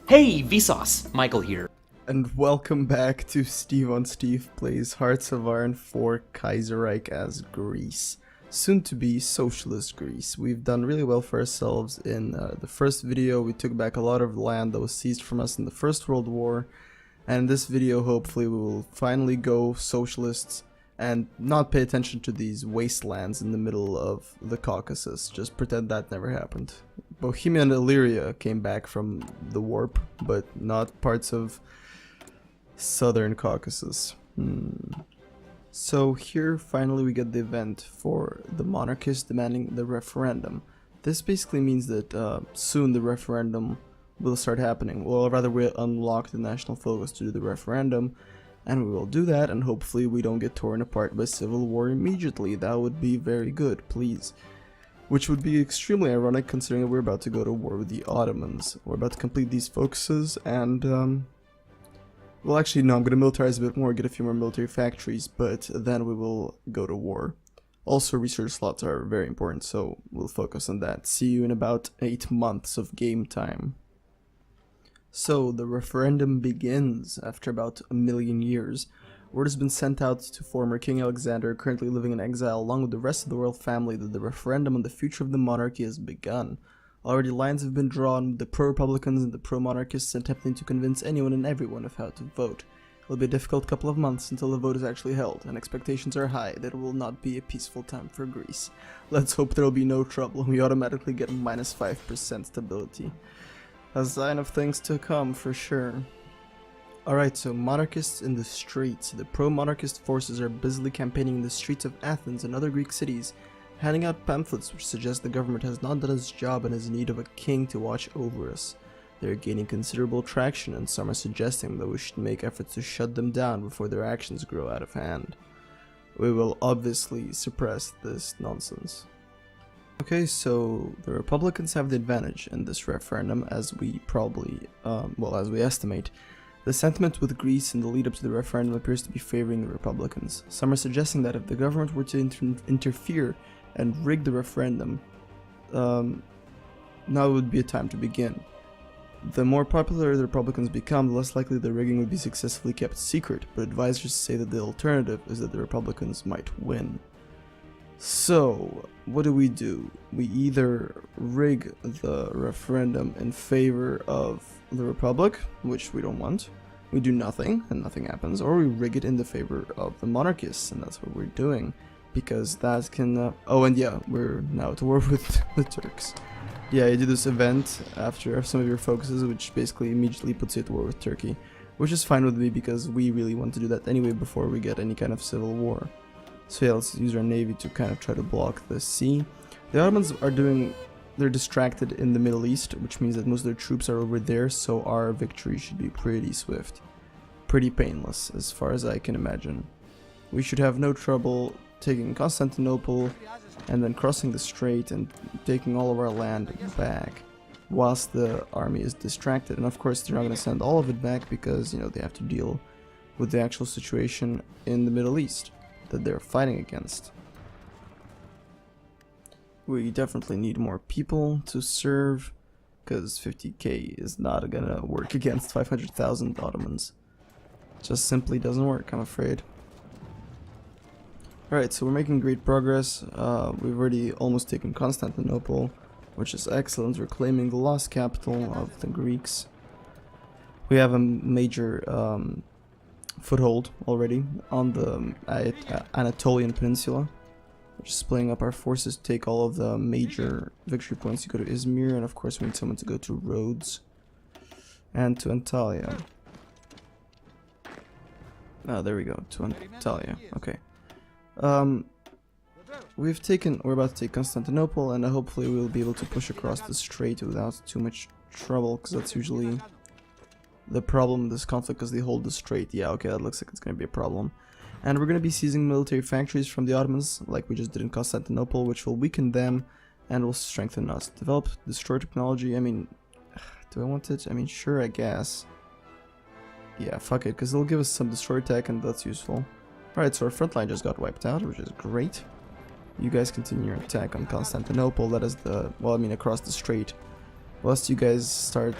Hey, Vsauce! Michael here. And welcome back to Steve on Steve Plays Hearts of Iron for Kaiserreich as Greece. Soon to be Socialist Greece. We've done really well for ourselves in the first video. We took back a lot of land that was seized from us in the First World War. And in this video, hopefully, we will finally go socialists and not pay attention to these wastelands in the middle of the Caucasus. Just pretend that never happened. Bohemia and Illyria came back from the warp, but not parts of Southern Caucasus. So here finally we get the event for the Monarchists demanding the referendum. This basically means that soon the referendum will start happening. Well, rather we'll unlock the national focus to do the referendum, and we will do that, and hopefully we don't get torn apart by civil war immediately. That would be very good, please. Which would be extremely ironic considering that we're about to go to war with the Ottomans. We're about to complete these focuses and well, actually, no, I'm going to militarize a bit more, get a few more military factories, but then we will go to war. Also, research slots are very important, so we'll focus on that. See you in about 8 months of game time. So, the referendum begins after about 1,000,000 years. Word has been sent out to former King Alexander, currently living in exile, along with the rest of the royal family, that the referendum on the future of the monarchy has begun. Already lines have been drawn, the pro-republicans and the pro-monarchists attempting to convince anyone and everyone of how to vote. It'll be a difficult couple of months until the vote is actually held, and expectations are high that it will not be a peaceful time for Greece. Let's hope there will be no trouble and we automatically get minus 5% stability. A sign of things to come, for sure. Alright, so monarchists in the streets. The pro-monarchist forces are busily campaigning in the streets of Athens and other Greek cities, handing out pamphlets which suggest the government has not done its job and is in need of a king to watch over us. They are gaining considerable traction, and some are suggesting that we should make efforts to shut them down before their actions grow out of hand. We will obviously suppress this nonsense. Okay, so the Republicans have the advantage in this referendum, as we probably, as we estimate. The sentiment with Greece in the lead-up to the referendum appears to be favoring the Republicans. Some are suggesting that if the government were to interfere and rig the referendum, now would be a time to begin. The more popular the Republicans become, the less likely the rigging would be successfully kept secret, but advisors say that the alternative is that the Republicans might win. So, what do? We either rig the referendum in favor of the Republic, which we don't want, we do nothing, and nothing happens, or we rig it in the favor of the monarchists, and that's what we're doing. Because that can, oh, and yeah, we're now at war with the Turks. Yeah, you do this event after some of your focuses, which basically immediately puts you at war with Turkey. Which is fine with me, because we really want to do that anyway before we get any kind of civil war. So yeah, let's use our navy to kind of try to block the sea. The Ottomans are they're distracted in the Middle East, which means that most of their troops are over there, so our victory should be pretty swift. Pretty painless, as far as I can imagine. We should have no trouble taking Constantinople and then crossing the strait and taking all of our land back whilst the army is distracted. And of course they're not going to send all of it back because, you know, they have to deal with the actual situation in the Middle East that they're fighting against. We definitely need more people to serve, because 50k is not gonna work against 500,000 Ottomans. Just simply doesn't work, I'm afraid. Alright, so we're making great progress. We've already almost taken Constantinople, which is excellent. We're claiming the lost capital of the Greeks. We have a major foothold already on the Anatolian Peninsula. We're just splitting up our forces to take all of the major victory points. You go to Izmir, and of course we need someone to go to Rhodes and to Antalya. Ah, there we go, to Antalya. Okay. We're about to take Constantinople, and hopefully we'll be able to push across the strait without too much trouble, because that's usually the problem in this conflict, because they hold the strait. Yeah, okay, that looks like it's going to be a problem. And we're going to be seizing military factories from the Ottomans, like we just did in Constantinople, which will weaken them and will strengthen us. Develop destroyer technology, I mean, do I want it? I mean, sure, I guess. Yeah, fuck it, because it'll give us some destroyer tech, and that's useful. Alright, so our front line just got wiped out, which is great. You guys continue your attack on Constantinople, that is the, well, I mean across the strait. Whilst you guys start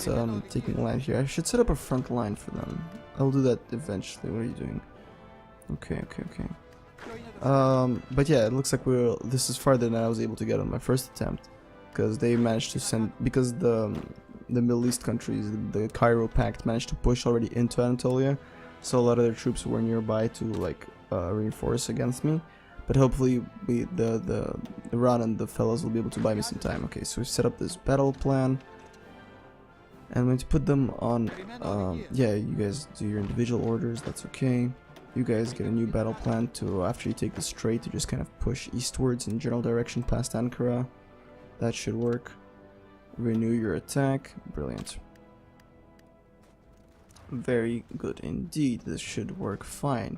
taking land here, I should set up a front line for them. I'll do that eventually. What are you doing? Okay. But yeah, it looks like this is farther than I was able to get on my first attempt, because they managed to send, because the Middle East countries, the Cairo Pact, managed to push already into Anatolia, so a lot of their troops were nearby to like reinforce against me. But hopefully the Iran and the fellows will be able to buy me some time. Okay, so we set up this battle plan. And I'm going to put them on, yeah, you guys do your individual orders, that's okay. You guys get a new battle plan to, after you take the strait, to just kind of push eastwards in general direction past Ankara. That should work. Renew your attack. Brilliant. Very good indeed. This should work fine.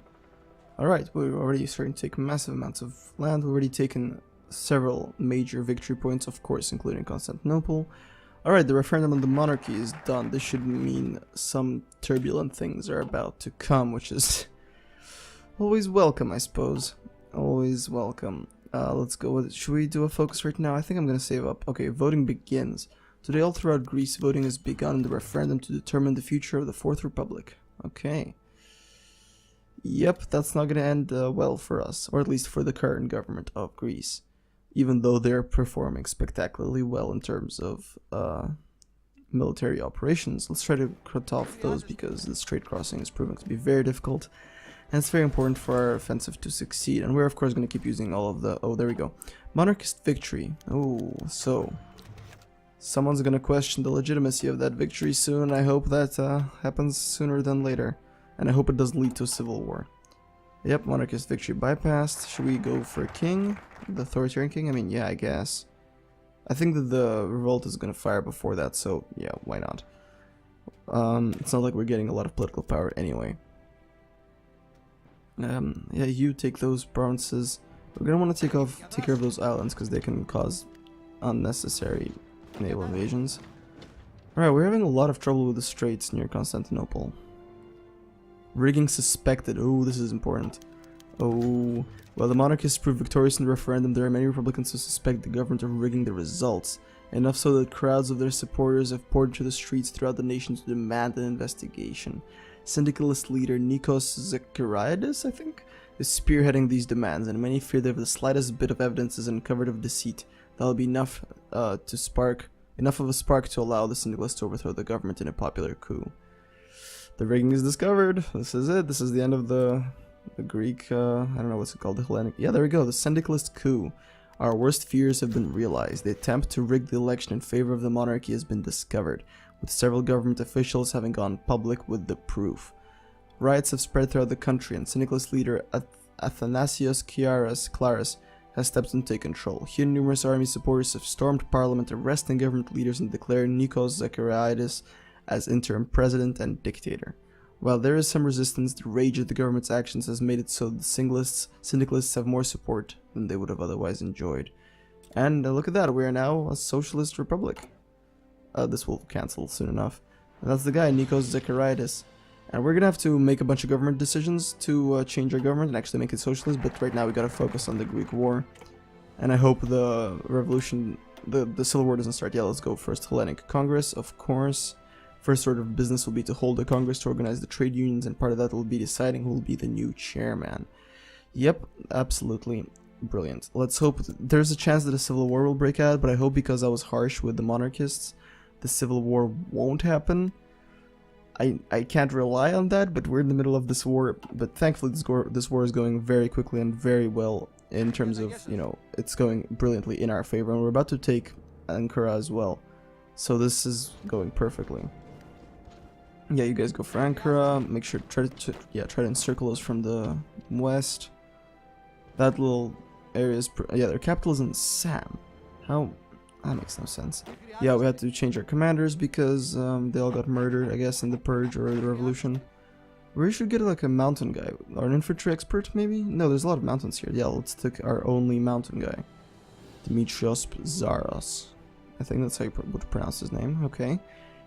Alright, we're already starting to take massive amounts of land. We've already taken several major victory points, of course, including Constantinople. Alright, the referendum on the monarchy is done. This should mean some turbulent things are about to come, which is always welcome, I suppose. Always welcome. Let's go with it. Should we do a focus right now? I think I'm gonna save up. Okay, voting begins. Today all throughout Greece, voting has begun in the referendum to determine the future of the Fourth Republic. Okay. Yep, that's not gonna end well for us, or at least for the current government of Greece. Even though they're performing spectacularly well in terms of military operations. Let's try to cut off those because the strait crossing is proving to be very difficult. And it's very important for our offensive to succeed. And we're of course going to keep using all of the... Oh, there we go. Monarchist victory. Oh, so... someone's going to question the legitimacy of that victory soon. I hope that happens sooner than later. And I hope it doesn't lead to a civil war. Yep, monarchist victory bypassed. Should we go for a king? The authoritarian king? I mean, yeah, I guess. I think that the revolt is going to fire before that, so yeah, why not? It's not like we're getting a lot of political power anyway. Yeah, you take those provinces. We're going to want to take care of those islands because they can cause unnecessary naval invasions. Alright, we're having a lot of trouble with the straits near Constantinople. Rigging suspected. Oh, this is important. Oh, while the monarchists proved victorious in the referendum, there are many Republicans who suspect the government of rigging the results. Enough so that crowds of their supporters have poured into the streets throughout the nation to demand an investigation. Syndicalist leader Nikos Zachariadis, I think, is spearheading these demands, and many fear that if the slightest bit of evidence is uncovered of deceit, that will be enough of a spark to allow the Syndicalists to overthrow the government in a popular coup. The rigging is discovered. This is it. This is the end of the Greek, I don't know what's it called, the Hellenic. Yeah, there we go. The Syndicalist coup. Our worst fears have been realized. The attempt to rig the election in favor of the monarchy has been discovered, with several government officials having gone public with the proof. Riots have spread throughout the country, and Syndicalist leader Athanasios Klaras has stepped in to take control. Here, numerous army supporters have stormed parliament, arresting government leaders and declaring Nikos Zachariadis as interim president and dictator. While there is some resistance, the rage at the government's actions has made it so the Syndicalists have more support than they would have otherwise enjoyed. And look at that, we are now a socialist republic. This will cancel soon enough. And that's the guy, Nikos Zachariadis. And we're gonna have to make a bunch of government decisions to change our government and actually make it socialist, but right now we gotta focus on the Greek War. And I hope the revolution, the Civil War doesn't start. Yeah, let's go first. Hellenic Congress, of course. First order of business will be to hold a congress to organize the trade unions, and part of that will be deciding who will be the new chairman. Yep, absolutely brilliant. Let's hope there's a chance that a civil war will break out, but I hope because I was harsh with the monarchists, the civil war won't happen. I can't rely on that, but we're in the middle of this war. But thankfully this war is going very quickly and very well in terms of, you know, it's going brilliantly in our favor, and we're about to take Ankara as well. So this is going perfectly. Yeah, you guys go for Ankara. Make sure try to encircle us from the west. That little area is their capital is in Sam. How? That makes no sense. Yeah, we had to change our commanders because they all got murdered, I guess, in the purge or the revolution. We should get like a mountain guy or an infantry expert, maybe. No, there's a lot of mountains here. Yeah, let's take our only mountain guy, Dimitrios Zaros. I think that's how you would pronounce his name. Okay.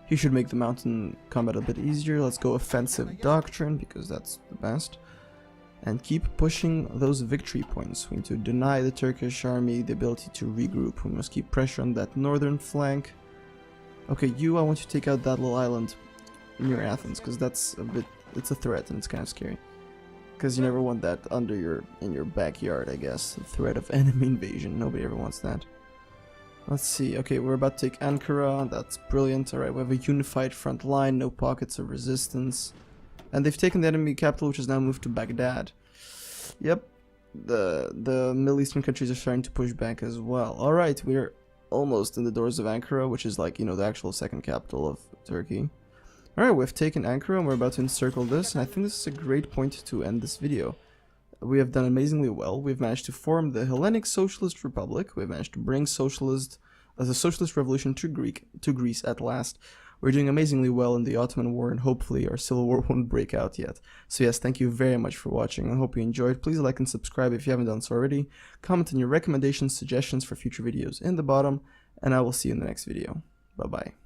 He should make the mountain combat a bit easier. Let's go offensive doctrine because that's the best. And keep pushing those victory points. We need to deny the Turkish army the ability to regroup. We must keep pressure on that northern flank. Okay, I want you to take out that little island near Athens, because that's it's a threat and it's kind of scary. Because you never want that in your backyard, I guess. The threat of enemy invasion. Nobody ever wants that. Let's see. Okay, we're about to take Ankara. That's brilliant. Alright, we have a unified front line, no pockets of resistance. And they've taken the enemy capital, which has now moved to Baghdad. Yep. The Middle Eastern countries are starting to push back as well. Alright, we're almost in the doors of Ankara, which is like, you know, the actual second capital of Turkey. Alright, we've taken Ankara and we're about to encircle this, and I think this is a great point to end this video. We have done amazingly well. We've managed to form the Hellenic Socialist Republic. We've managed to bring the socialist revolution to Greece at last. We're doing amazingly well in the Ottoman War, and hopefully our civil war won't break out yet. So yes, thank you very much for watching. I hope you enjoyed. Please like and subscribe if you haven't done so already. Comment on your recommendations, suggestions for future videos in the bottom, and I will see you in the next video. Bye bye.